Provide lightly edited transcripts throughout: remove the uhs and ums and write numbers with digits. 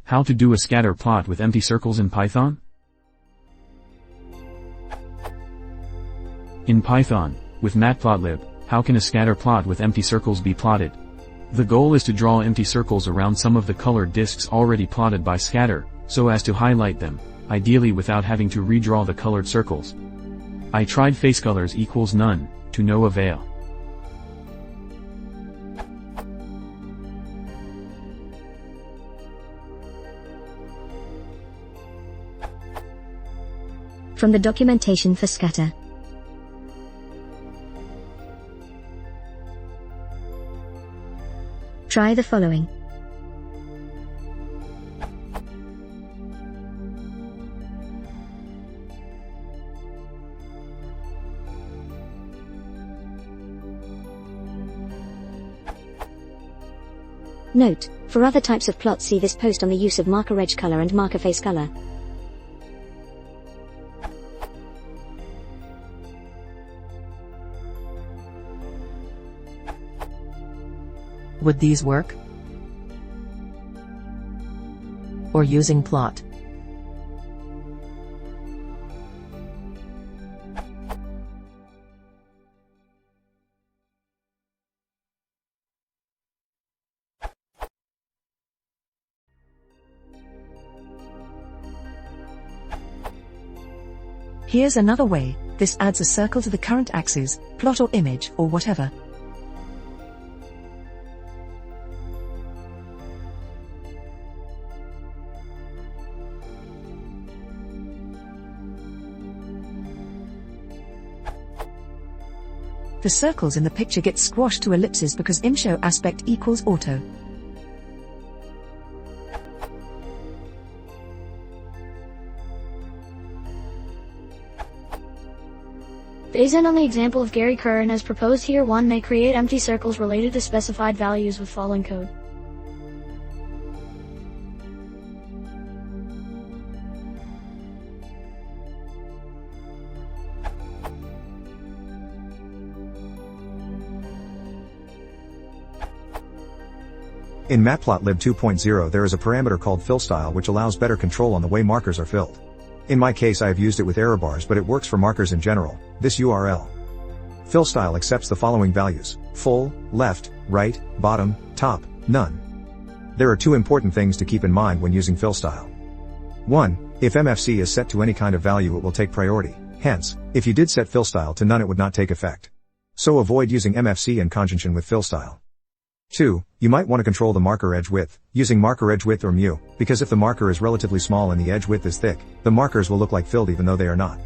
How to do a scatter plot with empty circles in Python? In Python, with matplotlib, how can a scatter plot with empty circles be plotted? The goal is to draw empty circles around some of the colored disks already plotted by scatter, so as to highlight them, ideally without having to redraw the colored circles. I tried facecolors equals none, to no avail. From the documentation for scatter. Try the following. Note: for other types of plots, see this post on the use of marker edge color and marker face color. Would these work? Or using plot? Here's another way. This adds a circle to the current axis, plot or image or whatever. The circles in the picture get squashed to ellipses because imshow aspect equals auto. Based on the example of Gary Curran as proposed here, one may create empty circles related to specified values with following code. In matplotlib 2.0 there is a parameter called fillStyle which allows better control on the way markers are filled. In my case I have used it with error bars, but it works for markers in general. This URL. fillStyle accepts the following values: full, left, right, bottom, top, none. There are two important things to keep in mind when using fillStyle. 1. If MFC is set to any kind of value it will take priority, hence, if you did set fillStyle to none it would not take effect. So avoid using MFC in conjunction with fillStyle. 2. You might want to control the marker edge width, using marker edge width or mu, because if the marker is relatively small and the edge width is thick, the markers will look like filled even though they are not.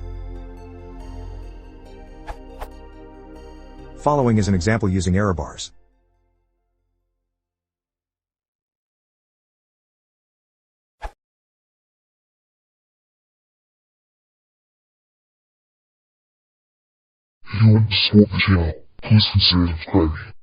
Following is an example using error bars. If you want to support the channel, please consider subscribing.